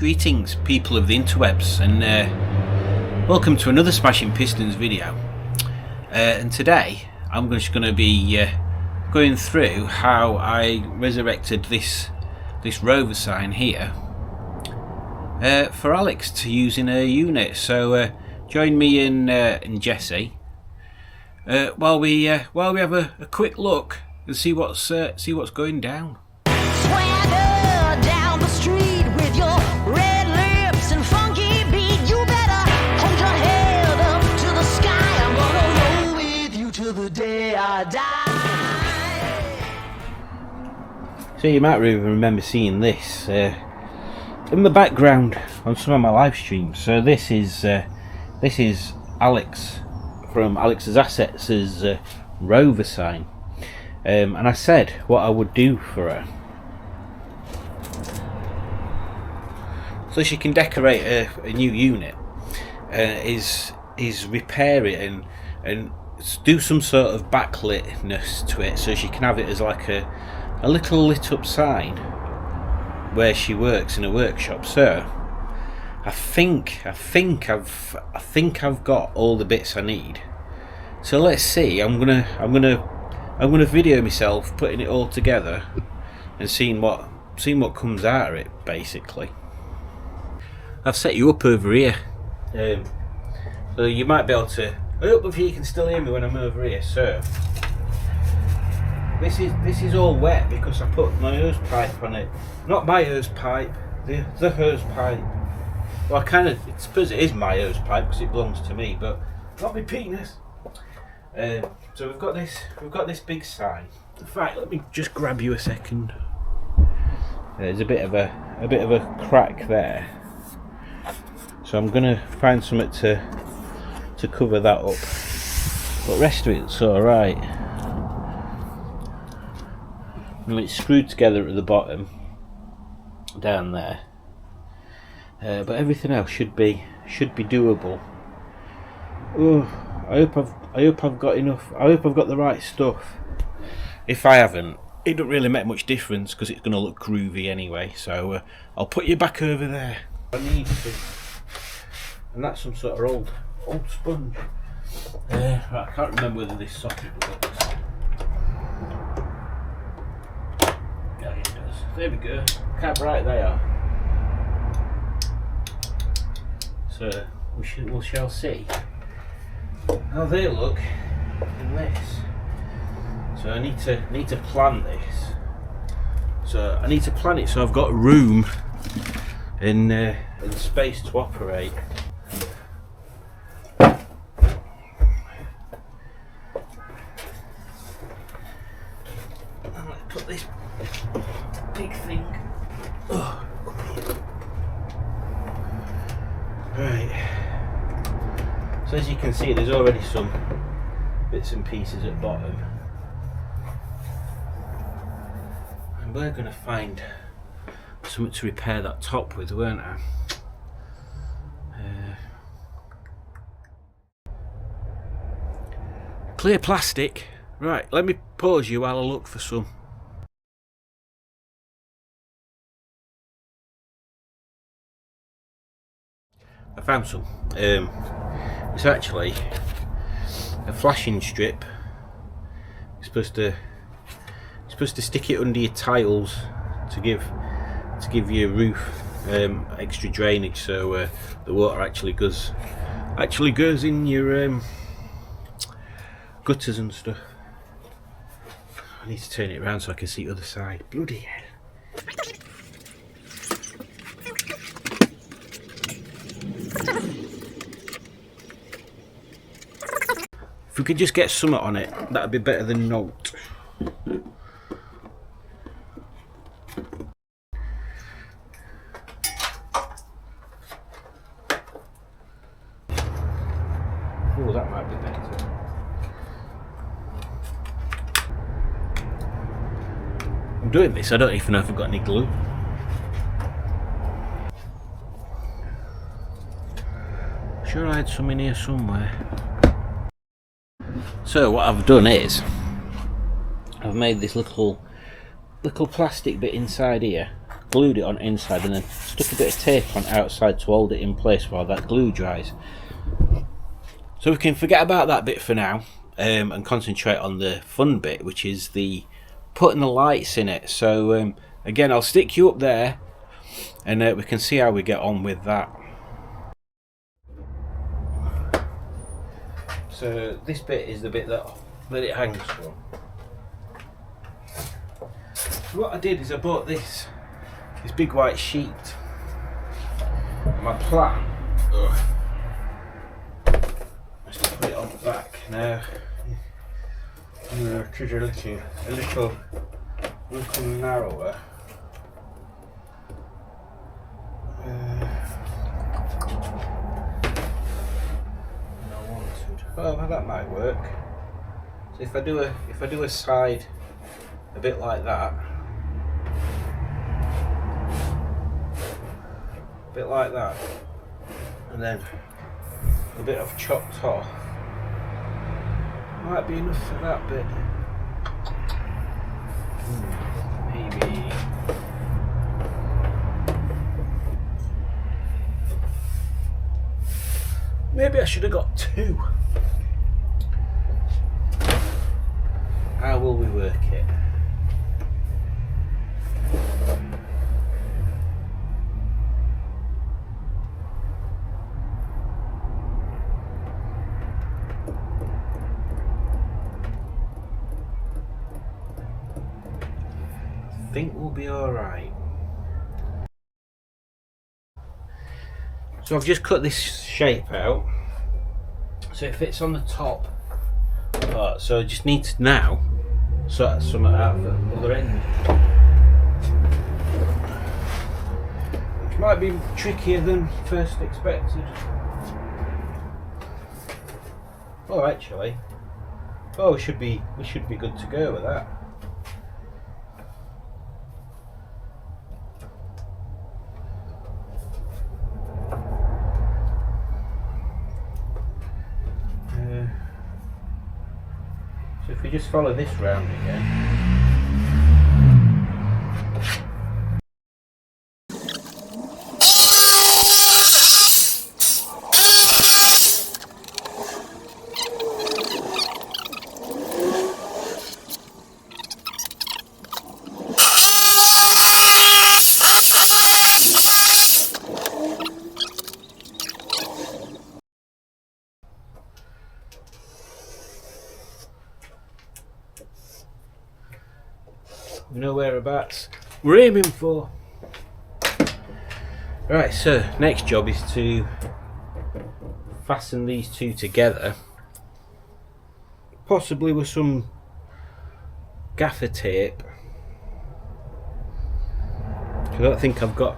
Greetings people of the interwebs, and welcome to another Smashing Pistons video. And today I'm just going to be going through how I resurrected this Rover sign here for Alex to use in her unit. So join me and Jesse while we have a quick look and see what's going down. Swagger down the street with your red lips and funky beat. You better hold your head up to the sky. I'm gonna roll with you till the day I die. So you might remember seeing this in the background on some of my live streams. So this is Alex from Alex's Assets' Rover sign, and I said what I would do for her so she can decorate a new unit is repair it and do some sort of backlit-ness to it, so she can have it as like a little lit up sign where she works in a workshop. So I think I've got all the bits I need. So let's see. I'm gonna video myself putting it all together and seeing what comes out of it. Basically, I've set you up over here, so you might be able to. I hope if you can still hear me when I'm over here. So this is all wet because I put my hose pipe on it. Not my hose pipe, the hose pipe. Well, I suppose it is my hose pipe because it belongs to me, but not my penis. So we've got this big sign. In fact, let me just grab you a second. There's a bit of a crack there, so I'm gonna find something to cover that up. But the rest of it's all right. And it's screwed together at the bottom, down there. But everything else should be doable. Oh, I hope I've got enough. I hope I've got the right stuff. If I haven't, it don't really make much difference because it's going to look groovy anyway. So I'll put you back over there. I need to, and that's some sort of old sponge. I can't remember whether this socket works. Yeah, it does. There we go. Look how bright they are. So we shall see how they look in this. So I need to plan this. So I need to plan it so I've got room and space to operate. And let's put this big thing up here. Right. So as you can see, there's already some bits and pieces at bottom, and we're going to find something to repair that top with, weren't I? Clear plastic. Right, let me pause you while I look for some. I found some. It's actually a flashing strip. You're supposed to stick it under your tiles to give your roof extra drainage, so the water actually goes in your gutters and stuff. I need to turn it around so I can see the other side. Bloody hell. If we could just get something on it, that'd be better than not. Oh, that might be better. I'm doing this, I don't even know if I've got any glue. Sure, I had some in here somewhere. So what I've done is I've made this little plastic bit inside here glued it on inside and then stuck a bit of tape on outside to hold it in place while that glue dries. So we can forget about that bit for now, and concentrate on the fun bit, which is the putting the lights in it. So again, I'll stick you up there, and we can see how we get on with that. So this bit is the bit that it hangs from. So what I did is I bought this big white sheet. My plan is to put it on the back now. It is a little narrower. Oh, well, that might work. So if I do a side a bit like that, and then a bit of chopped off, might be enough for that bit. Maybe. Maybe I should have got two. How will we work it? I think we'll be alright. So I've just cut this shape out so it fits on the top part. So I just need to now sort some out of the other end, which might be trickier than first expected. Oh, actually, we should be good to go with that. So if we just follow this round again. We know whereabouts we're aiming for. Right, so next job is to fasten these two together, possibly with some gaffer tape. I don't think I've got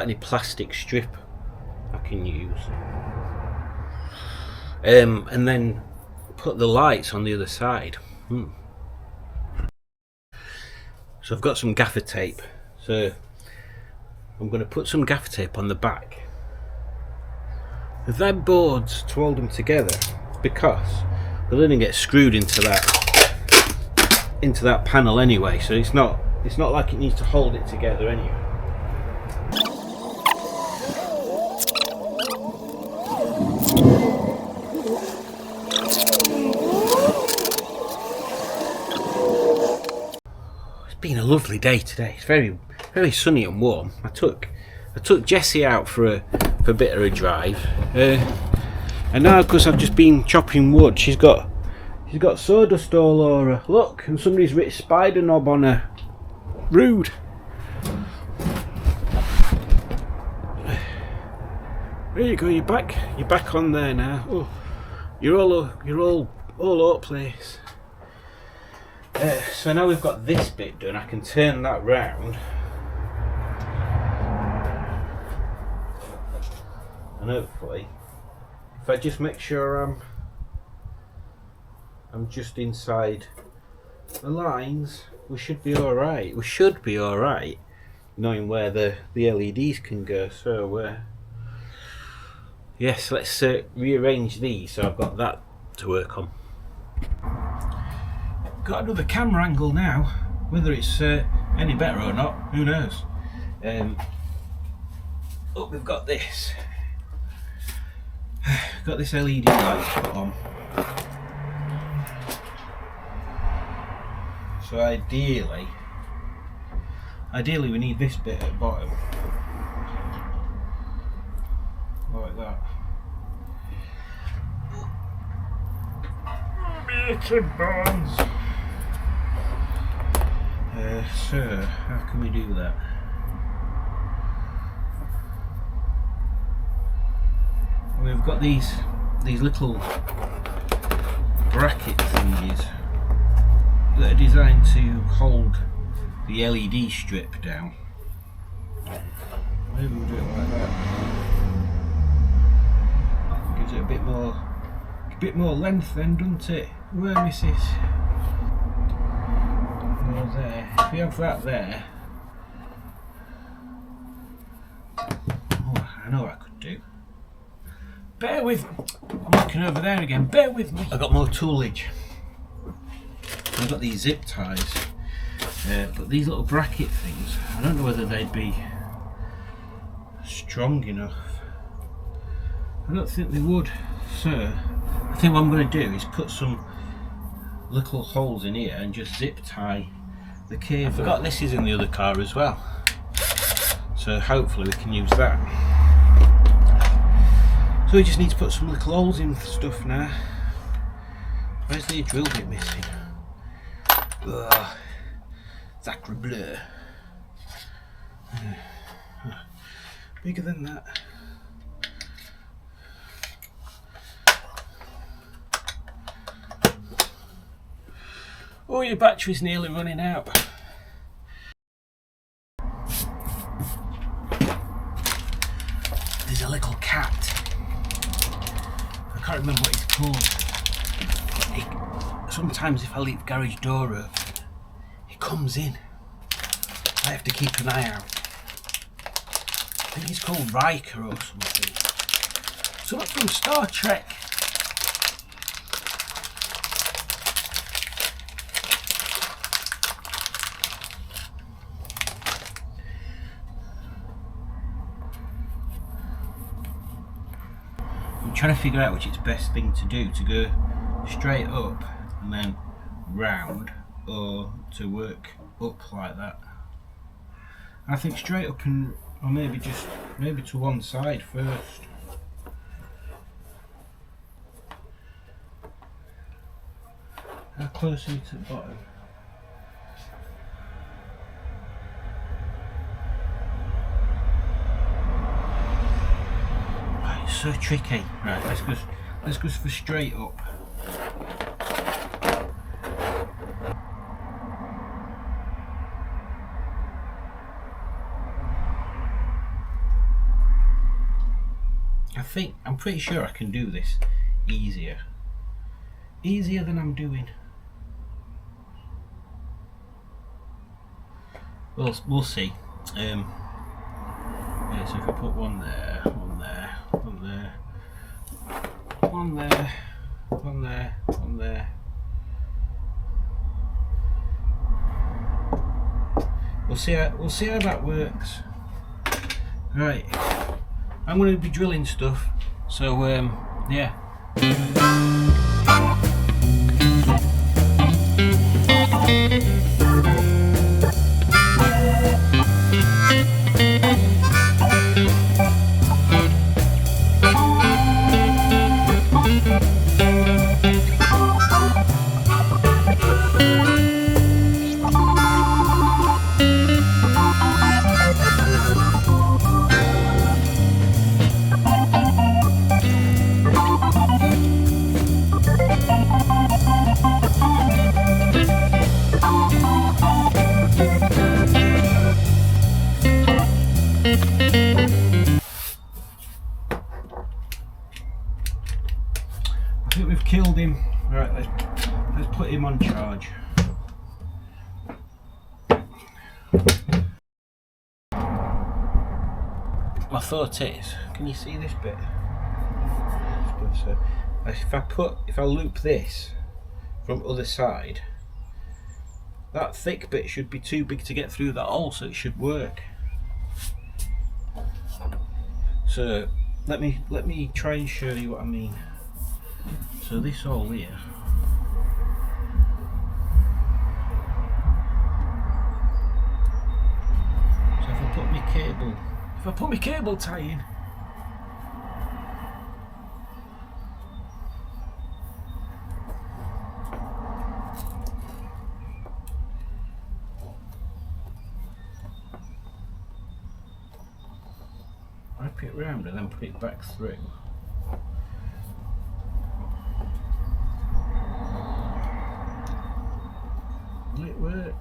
any plastic strip I can use. And then put the lights on the other side. So I've got some gaffer tape, so I'm going to put some gaffer tape on the back of them boards to hold them together, because they'll only get screwed into that panel anyway, so it's not like it needs to hold it together anyway. Been a lovely day today. It's very, very sunny and warm. I took Jessie out for a bit of a drive, and now because I've just been chopping wood, she's got sawdust all over her. Look, and somebody's writ spider knob on her. Rude. There you go. You're back on there now. Oh, you're all over the place. So now we've got this bit done, I can turn that round, and hopefully, if I just make sure I'm just inside the lines, we should be alright. Knowing where the LEDs can go. So yes, let's rearrange these so I've got that to work on. Got another camera angle now, whether it's Any better or not, who knows? Oh, we've got this. Got this LED light to put on. So ideally we need this bit at the bottom. Like that. Meat bones. So how can we do that? We've got these little bracket thingies that are designed to hold the LED strip down. Maybe we'll do it like that. Gives it a bit more length then, doesn't it? Where is this? Oh, there. If we have that there. Oh, I know what I could do. Bear with me. I'm looking over there again. Bear with me. I've got more toolage. I've got these zip ties. But these little bracket things, I don't know whether they'd be strong enough. I don't think they would. So, I think what I'm going to do is put some little holes in here and just zip tie the cable. I forgot this is in the other car as well. So hopefully we can use that. So we just need to put some little holes in stuff now. Where's the drill bit missing? Ugh. Sacre bleu. Bigger than that. Oh, your battery's nearly running out. There's a little cat. I can't remember what he's called. Sometimes if I leave the garage door open, he comes in. I have to keep an eye out. I think he's called Riker or something. Something from Star Trek. I'm trying to figure out which is the best thing to do, to go straight up and then round, or to work up like that. I think straight up and, or maybe to one side first. How close are you to the bottom? Right, it's so tricky. Right, let's go for straight up. I'm pretty sure I can do this easier than I'm doing. We'll see. Yeah, so if I put one there, one there, one there, one there, one there, one there. We'll see how that works. Right. I'm going to be drilling stuff, so yeah. I think we've killed him. Right, let's put him on charge. My thought is, can you see this bit? So if I loop this from other side, that thick bit should be too big to get through that hole, so it should work. So let me try and show you what I mean. So this hole here, so if I put my cable tie in, wrap it round and then put it back through. Will it work?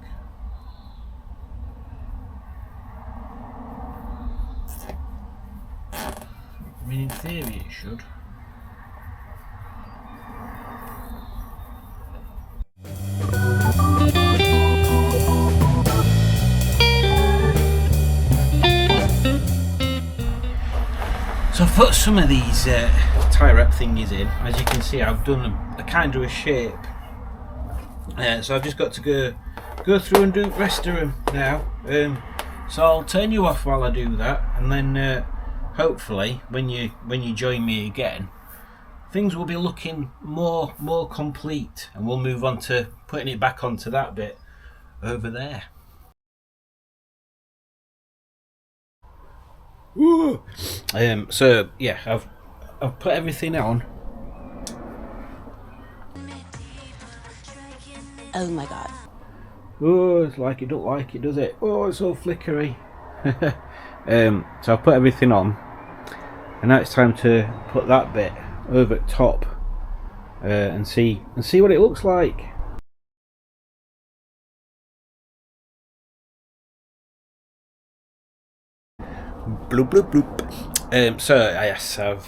I mean, in theory it should. So I've put some of these tie wrap thingies in. As you can see, I've done a kind of a shape. So I've just got to go through and do the rest of them now. So I'll turn you off while I do that, and then hopefully when you join me again, things will be looking more complete, and we'll move on to putting it back onto that bit over there. Woo! So yeah, I've put everything on. Oh my god. Oh, it's like it don't like it, does it? Oh, it's all flickery. So I've put everything on, and now it's time to put that bit over at top and see what it looks like. Bloop bloop bloop. So yes, I've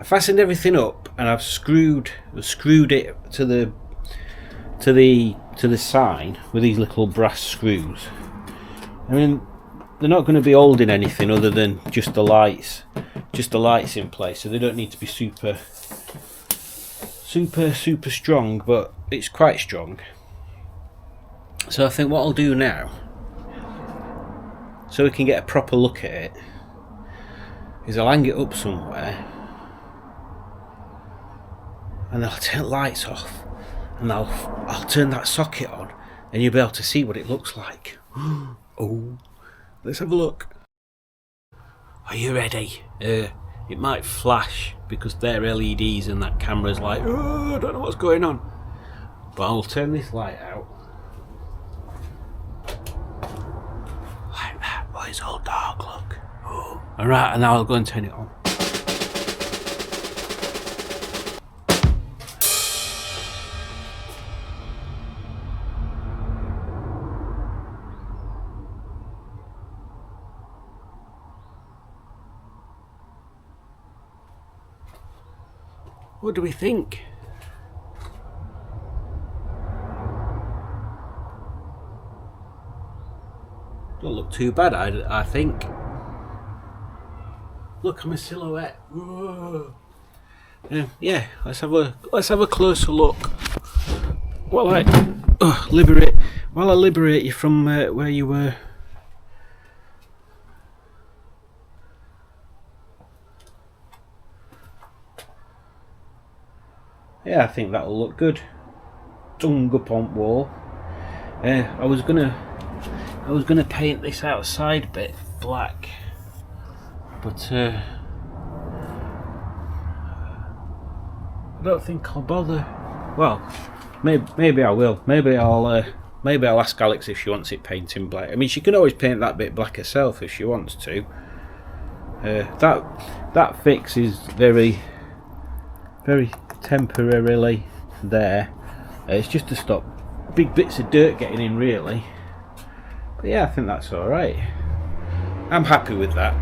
fastened everything up, and I've screwed it to the sign with these little brass screws. I mean, they're not going to be holding anything other than just the lights in place, so they don't need to be super strong, but it's quite strong. So I think what I'll do now, so we can get a proper look at it, is I'll hang it up somewhere, and I'll turn the lights off, and I'll turn that socket on, and you'll be able to see what it looks like. Oh, let's have a look. Are you ready? It might flash because they're LEDs and that camera's like, oh, I don't know what's going on. But I'll turn this light out. Like that. Oh, it's all dark, look. Oh. Alright, and now I'll go and turn it on. What do we think? Don't look too bad, I think. Look, I'm a silhouette. Whoa. Yeah, let's have a closer look. While I liberate you from where you were. Yeah, I think that'll look good. Tongue up on wall. I was gonna paint this outside bit black, but I don't think I'll bother. Well, maybe I will. Maybe I'll ask Alex if she wants it painting black. I mean, she can always paint that bit black herself if she wants to. That fix is very temporarily there. It's just to stop big bits of dirt getting in, really. But yeah, I think that's alright. I'm happy with that.